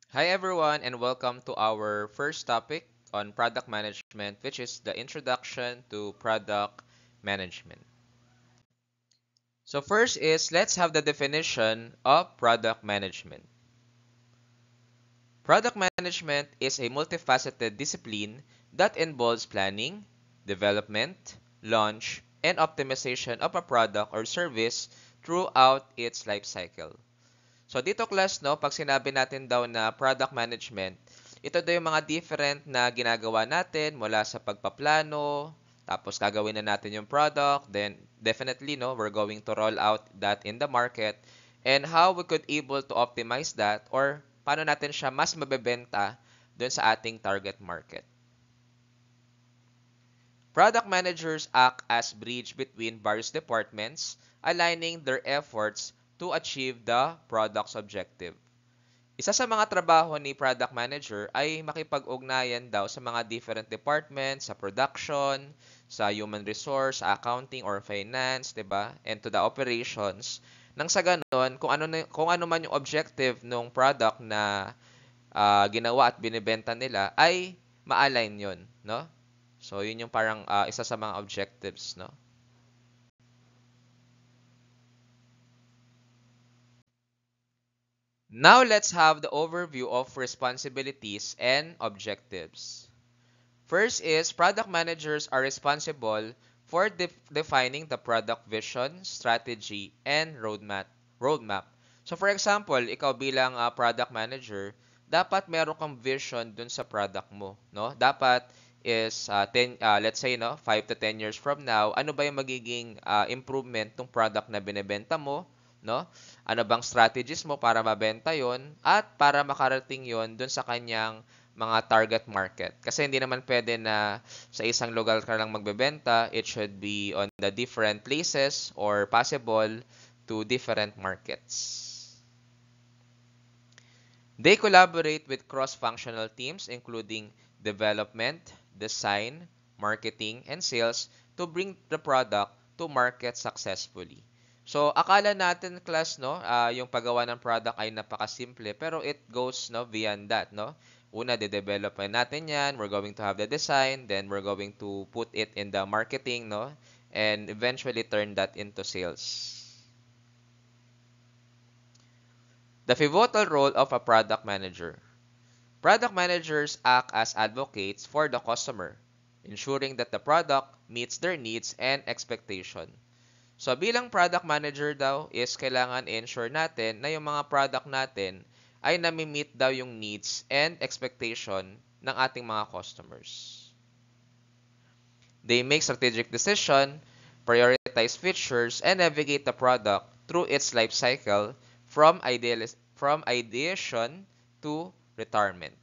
Hi everyone and welcome to our first topic on product management, which is the introduction to product management. So first is let's have the definition of product management. Product management is a multifaceted discipline that involves planning, development, launch, and optimization of a product or service throughout its life cycle. So dito class, no, pag sinabi natin daw na product management, ito daw yung mga different na ginagawa natin mula sa pagpaplano, tapos gagawin na natin yung product, then definitely, no, we're going to roll out that in the market, and how we could able to optimize that or paano natin siya mas mabebenta doon sa ating target market. Product managers act as bridge between various departments, aligning their efforts to achieve the product's objective. Isa sa mga trabaho ni product manager ay makipag-ugnayan daw sa mga different departments, sa production, sa human resource, sa accounting or finance, 'di ba? And to the operations. Nang sa ganon, kung ano man yung objective ng product na ginawa at binibenta nila ay ma-align 'yon, no? So, yun yung parang isa sa mga objectives, no? Now, let's have the overview of responsibilities and objectives. First is product managers are responsible for defining the product vision, strategy, and roadmap. So for example, ikaw bilang product manager, dapat meron kang vision dun sa product mo, no? Dapat is 10 let's say no, 5 to 10 years from now, ano ba yung magiging improvement ng product na binebenta mo, no? Ano bang strategies mo para mabenta 'yon at para makarating 'yon dun sa kanyang mga target market. Kasi hindi naman pwede na sa isang lugar ka lang magbebenta, it should be on the different places or possible to different markets. They collaborate with cross-functional teams including development, design, marketing, and sales to bring the product to market successfully. So, akala natin class, no, yung paggawa ng product ay napakasimple, pero it goes, no, beyond that, no. Una, de-develop natin yan, we're going to have the design, then we're going to put it in the marketing, no, and eventually turn that into sales. The pivotal role of a product manager. Product managers act as advocates for the customer, ensuring that the product meets their needs and expectation. So bilang product manager daw is kailangan i-ensure natin na yung mga product natin ay nami-meet daw yung needs and expectation ng ating mga customers. They make strategic decision, prioritize features, and navigate the product through its life cycle from ideation to retirement.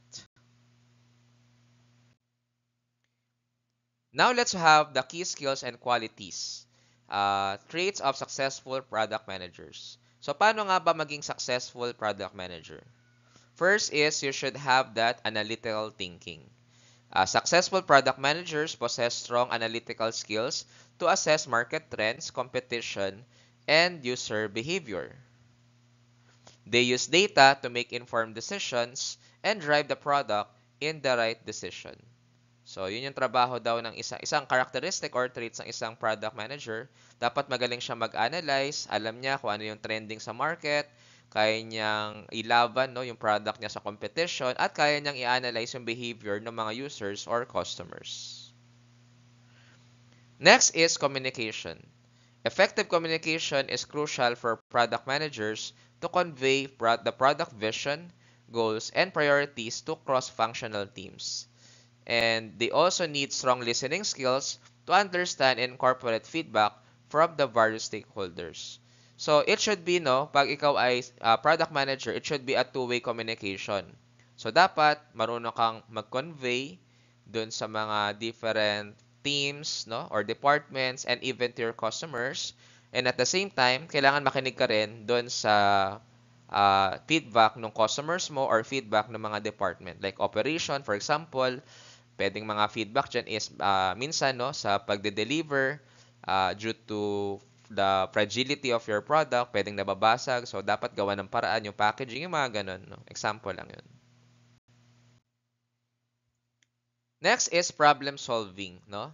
Now let's have the key skills and qualities, traits of successful product managers. So paano nga ba maging successful product manager? First is you should have that analytical thinking. Successful product managers possess strong analytical skills to assess market trends, competition, and user behavior. They use data to make informed decisions and drive the product in the right decision. So, yun yung trabaho daw ng isang characteristic or traits ng isang product manager. Dapat magaling siya mag-analyze, alam niya kung ano yung trending sa market, kaya niyang ilaban no, yung product niya sa competition, at kaya niyang i-analyze yung behavior ng mga users or customers. Next is communication. Effective communication is crucial for product managers to convey the product vision, goals, and priorities to cross-functional teams. And they also need strong listening skills to understand and incorporate feedback from the various stakeholders. So, it should be, no, pag ikaw ay product manager, it should be a two-way communication. So, dapat marunong kang mag-convey dun sa mga different teams, no, or departments, and even to your customers. And at the same time, kailangan makinig ka rin dun sa feedback ng customers mo or feedback ng mga department. Like operation, for example, pwedeng mga feedback dyan is minsan no, sa pagde-deliver due to the fragility of your product, pwedeng nababasag. So, dapat gawa ng paraan yung packaging, yung mga ganun. No? Example lang yun. Next is problem solving, no?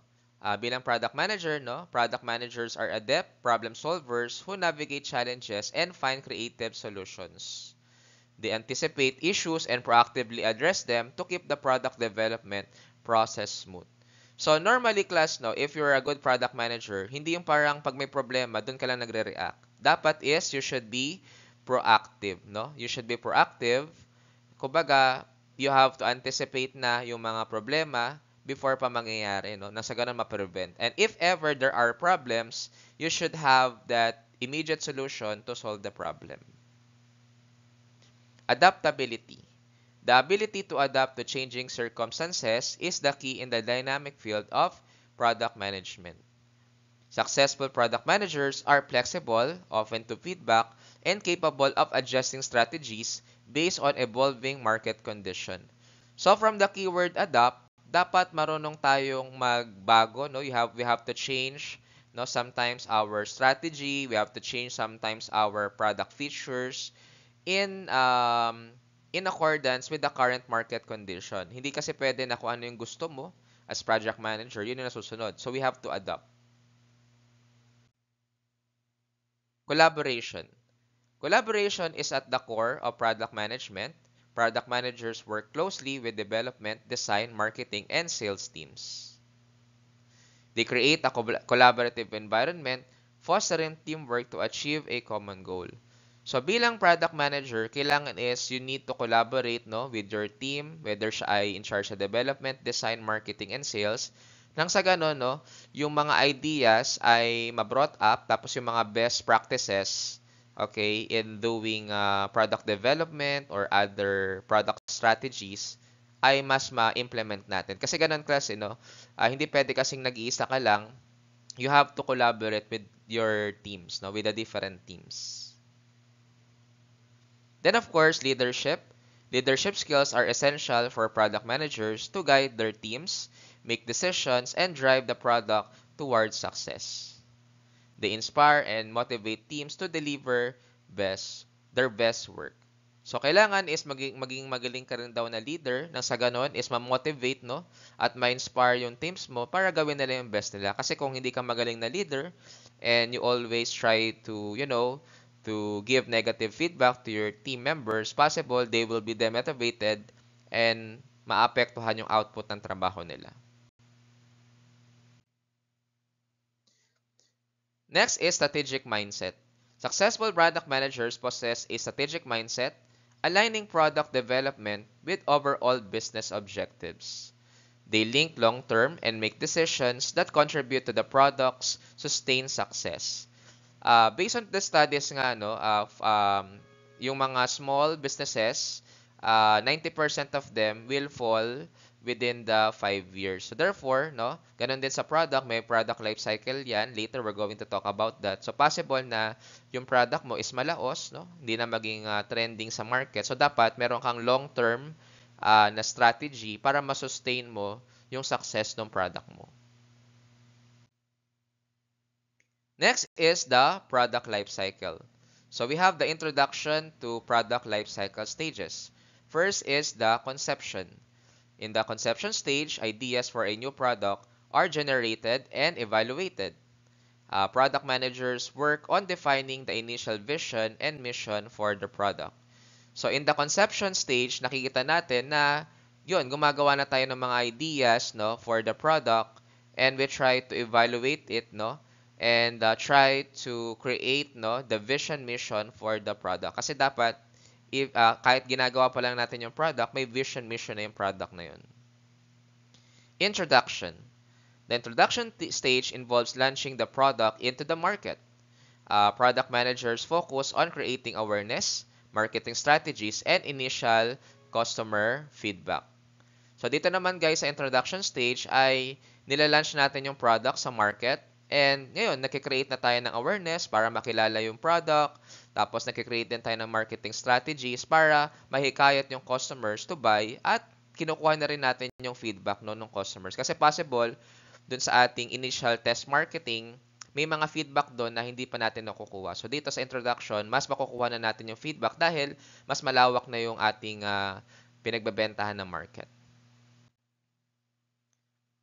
Bilang product manager, no? Product managers are adept problem solvers who navigate challenges and find creative solutions. They anticipate issues and proactively address them to keep the product development process smooth. So normally class, no, if you're a good product manager, hindi yung parang pag may problema, doon ka lang nagre-react. Dapat is you should be proactive, no? You should be proactive. Kumbaga, you have to anticipate na yung mga problema before pa mangyayari, no? Nang sa ganun ma-prevent. And if ever there are problems, you should have that immediate solution to solve the problem. Adaptability. The ability to adapt to changing circumstances is the key in the dynamic field of product management. Successful product managers are flexible, open to feedback, and capable of adjusting strategies based on evolving market condition. So from the keyword adapt, dapat marunong tayong magbago, no? We have to change, no, sometimes our strategy, we have to change sometimes our product features in accordance with the current market condition. Hindi kasi pwede na kung ano yung gusto mo as project manager, yun yung nasusunod. So we have to adapt. Collaboration. Collaboration is at the core of product management. Product managers work closely with development, design, marketing, and sales teams. They create a collaborative environment, fostering teamwork to achieve a common goal. So bilang product manager, kailangan is you need to collaborate, no, with your team, whether siya ay in charge sa development, design, marketing, and sales. Nang sa gano'n, no, yung mga ideas ay ma-brought up, tapos yung mga best practices, okay, in doing product development or other product strategies ay mas ma-implement natin. Kasi ganun klase, no, hindi pwede kasing nag-iisa ka lang. You have to collaborate with your teams, no, with the different teams. Then of course, leadership. Leadership skills are essential for product managers to guide their teams, make decisions, and drive the product towards success. They inspire and motivate teams to deliver their best work. So, kailangan is maging magaling ka rin daw na leader nang sa ganon is ma-motivate, no? At ma-inspire yung teams mo para gawin nila yung best nila. Kasi kung hindi ka magaling na leader and you always try to, to give negative feedback to your team members, possible they will be demotivated and maapektuhan yung output ng trabaho nila. Next is strategic mindset. Successful product managers possess a strategic mindset, aligning product development with overall business objectives. They link long-term and make decisions that contribute to the product's sustained success. Based on the studies nga, no, of yung mga small businesses, 90% of them will fall within the 5 years. So therefore, no, ganun din sa product, may product life cycle yan. Later, we're going to talk about that. So possible na yung product mo is malaos, no? Hindi na maging trending sa market. So dapat meron kang long-term na strategy para ma-sustain mo yung success ng product mo. Next is the product life cycle. So we have the introduction to product life cycle stages. First is the conception. In the conception stage, ideas for a new product are generated and evaluated. Product managers work on defining the initial vision and mission for the product. So in the conception stage, nakikita natin na yun, gumagawa na tayo ng mga ideas, no, for the product, and we try to evaluate it, no, and try to create, no, the vision mission for the product. Kasi dapat kahit ginagawa pa lang natin yung product, may vision mission na yung product na yun. Introduction. The introduction stage involves launching the product into the market. Product managers focus on creating awareness, marketing strategies, and initial customer feedback. So dito naman guys sa introduction stage ay nilaunch natin yung product sa market. And ngayon, nakikreate na tayo ng awareness para makilala yung product. Tapos nakikreate din tayo ng marketing strategies para mahikayat yung customers to buy. At kinukuha na rin natin yung feedback no, ng customers. Kasi possible, dun sa ating initial test marketing, may mga feedback doon na hindi pa natin nakukuha. So dito sa introduction, mas makukuha na natin yung feedback dahil mas malawak na yung ating pinagbebentahan ng market.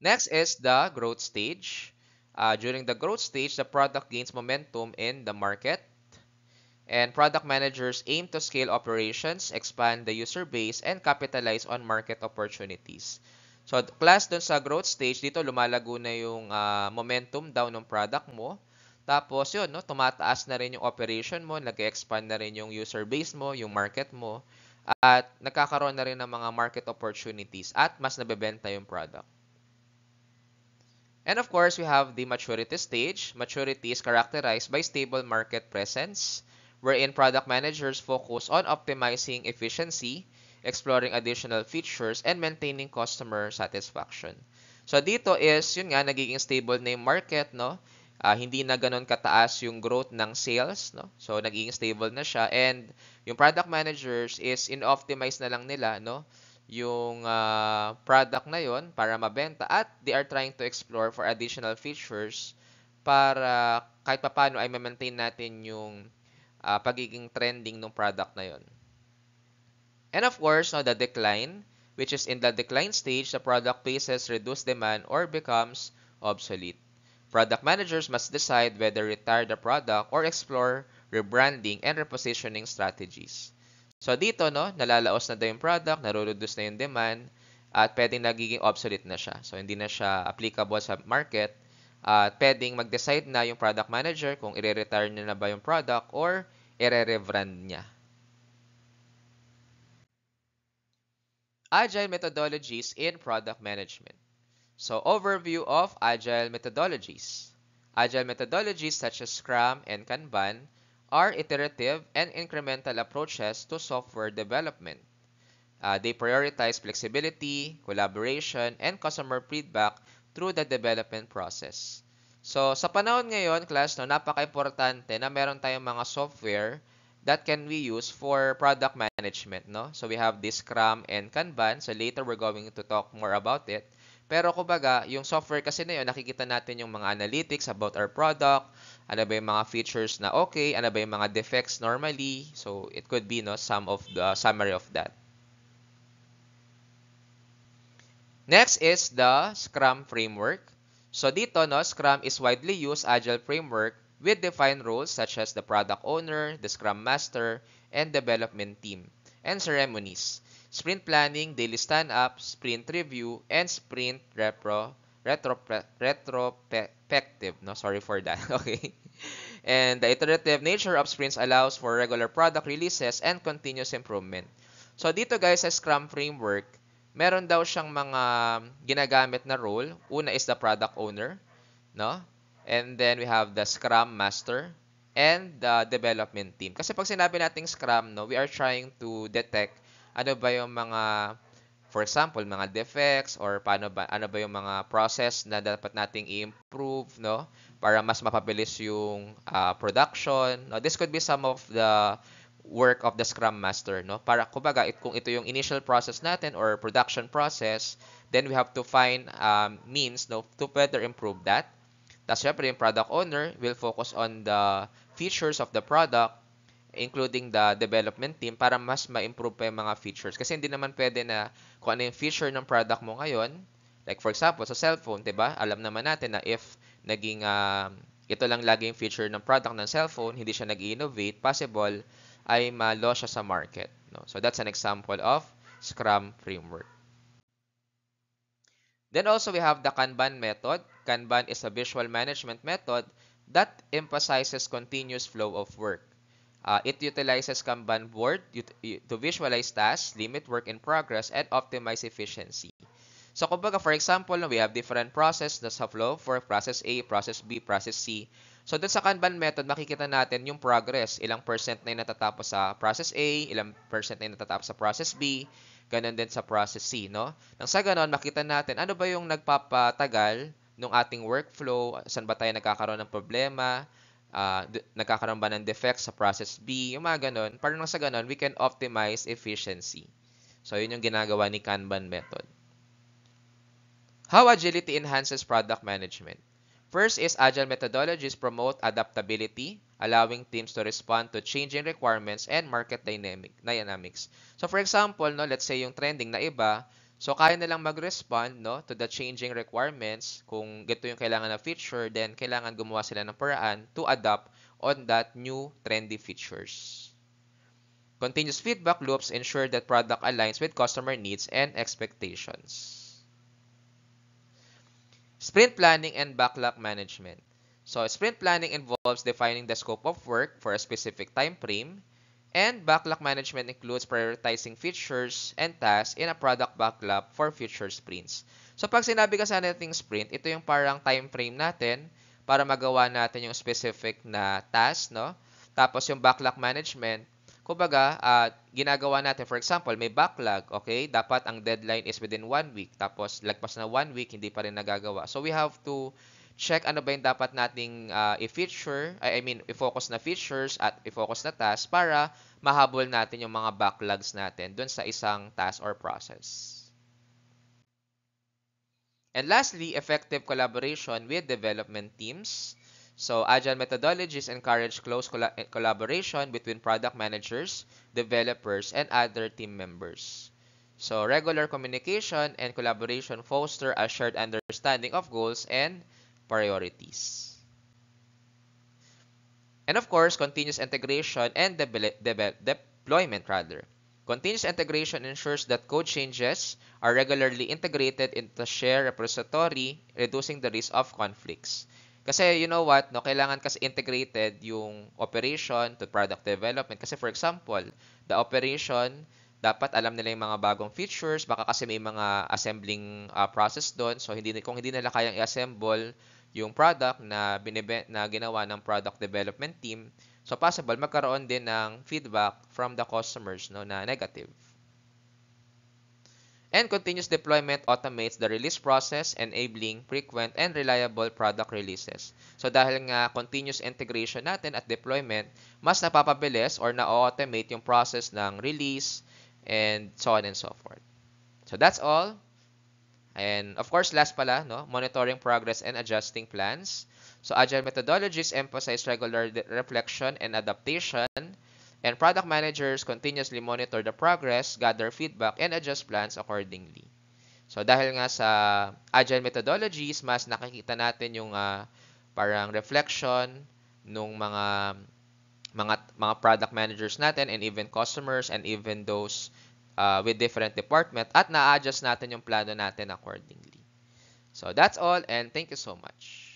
Next is the growth stage. During the growth stage, the product gains momentum in the market, and product managers aim to scale operations, expand the user base, and capitalize on market opportunities. So, class dun sa growth stage, dito lumalago na yung momentum daw ng product mo. Tapos, yun, no, tumataas na rin yung operation mo, nag-expand na rin yung user base mo, yung market mo, at nagkakaroon na rin ng mga market opportunities at mas nabebenta yung product. And of course, we have the maturity stage. Maturity is characterized by stable market presence, wherein product managers focus on optimizing efficiency, exploring additional features, and maintaining customer satisfaction. So dito is, yun nga, nagiging stable na yung market, no? Hindi na ganun kataas yung growth ng sales, no? So nagiging stable na siya, and yung product managers is in-optimize na lang nila, no, yung product na yon para mabenta, at they are trying to explore for additional features para kahit papaano ay ma-maintain natin yung pagiging trending ng product na yon. And of course, no, the decline, which is in the decline stage, the product faces reduced demand or becomes obsolete. Product managers must decide whether retire the product or explore rebranding and repositioning strategies. So dito, no, nalalaos na daw yung product, narureduce na yung demand, at pwedeng nagiging obsolete na siya. So hindi na siya applicable sa market, at pwedeng mag-decide na yung product manager kung i-retire niya na ba yung product or i-rebrand niya. Agile methodologies in product management. So, overview of agile methodologies. Agile methodologies such as Scrum and Kanban are iterative and incremental approaches to software development. They prioritize flexibility, collaboration, and customer feedback through the development process. So, sa panahon ngayon, class, no, napaka-importante na meron tayong mga software that can we use for product management, no? So, we have this Scrum and Kanban. So, later we're going to talk more about it. Pero kumbaga, yung software kasi na yun, nakikita natin yung mga analytics about our product, ano ba yung mga features na okay, ano ba yung mga defects normally. So, it could be, no, some of the summary of that. Next is the Scrum framework. So dito, no, Scrum is widely used agile framework with defined roles such as the product owner, the Scrum master, and development team, and ceremonies, sprint planning, daily stand-up, sprint review, and sprint retrospective. No, sorry for that. Okay. And the iterative nature of sprints allows for regular product releases and continuous improvement. So dito guys sa Scrum framework, meron daw siyang mga ginagamit na role. Una is the product owner, no? And then we have the Scrum Master and the development team. Kasi pag sinabi nating Scrum, no, we are trying to detect ano ba yung mga, for example, mga defects, or ano ba yung mga process na dapat nating i-improve, no? Para mas mapabilis yung production. No? This could be some of the work of the Scrum Master, no? Para kumbaga, kung ito yung initial process natin or production process, then we have to find means, no, to further improve that. Tapos syempre yung product owner will focus on the features of the product, including the development team, para mas ma-improve pa yung mga features. Kasi hindi naman pwede na kung ano yung feature ng product mo ngayon, like for example, sa cellphone, 'di ba? Alam naman natin na if naging ito lang lagi yung feature ng product ng cellphone, hindi siya nag-innovate, possible ay ma-loss siya sa market, no? So that's an example of Scrum framework. Then also we have the Kanban method. Kanban is a visual management method that emphasizes continuous flow of work. It utilizes Kanban board to visualize tasks, limit work in progress, and optimize efficiency. So, kumbaga, for example, we have different process na sa flow for process A, process B, process C. So, dun sa Kanban method, makikita natin yung progress. Ilang percent na yung natatapos sa process A, ilang percent na yung natatapos sa process B, ganun din sa process C, no? Nang sa ganun, makita natin ano ba yung nagpapatagal ng ating workflow, saan ba tayo nagkakaroon ng problema, nagkakaroon ba ng defects sa process B, yung mga ganun. Para nang sa ganun, we can optimize efficiency. So, yun yung ginagawa ni Kanban method. How agility enhances product management. First is agile methodologies promote adaptability, allowing teams to respond to changing requirements and market dynamics. So for example, no, let's say yung trending na iba, So, kaya nilang mag-respond, no, to the changing requirements. Kung ganito yung kailangan na feature, then kailangan gumawa sila ng paraan to adapt on that new trendy features. Continuous feedback loops ensure that product aligns with customer needs and expectations. Sprint planning and backlog management. So, sprint planning involves defining the scope of work for a specific time frame, and backlog management includes prioritizing features and tasks in a product backlog for future sprints. So, pag sinabi kasi natin sprint, ito yung parang time frame natin para magawa natin yung specific na task, no? Tapos yung backlog management, kumbaga, ginagawa natin, for example, may backlog, okay? Dapat ang deadline is within 1 week. Tapos, lagpas na 1 week, hindi pa rin nagagawa. So, we have to check ano ba yung dapat nating i-feature, i-focus na features at i-focus na task para mahabol natin yung mga backlogs natin dun sa isang task or process. And lastly, effective collaboration with development teams. So, agile methodologies encourage close collaboration between product managers, developers, and other team members. So, regular communication and collaboration foster a shared understanding of goals and priorities. And of course, continuous integration and deployment rather. Continuous integration ensures that code changes are regularly integrated into shared repository, reducing the risk of conflicts. Kasi you know what, no, kailangan kasi integrated yung operation to product development. Kasi for example, the operation, dapat alam nila yung mga bagong features, baka kasi may mga assembling process doon. So kung hindi nila kayang i-assemble yung product na ginawa ng product development team, so possible magkaroon din ng feedback from the customers, no, na negative. And continuous deployment automates the release process, enabling frequent and reliable product releases. So dahil nga continuous integration natin at deployment, mas napapabilis or na-automate yung process ng release and so on and so forth. So that's all. And of course, last pala, no, monitoring progress and adjusting plans. So agile methodologies emphasize regular reflection and adaptation, and product managers continuously monitor the progress, gather feedback, and adjust plans accordingly. So dahil nga sa agile methodologies, mas nakikita natin yung parang reflection nung mga product managers natin and even customers and even those with different department at na-adjust natin yung plano natin accordingly. So that's all and thank you so much.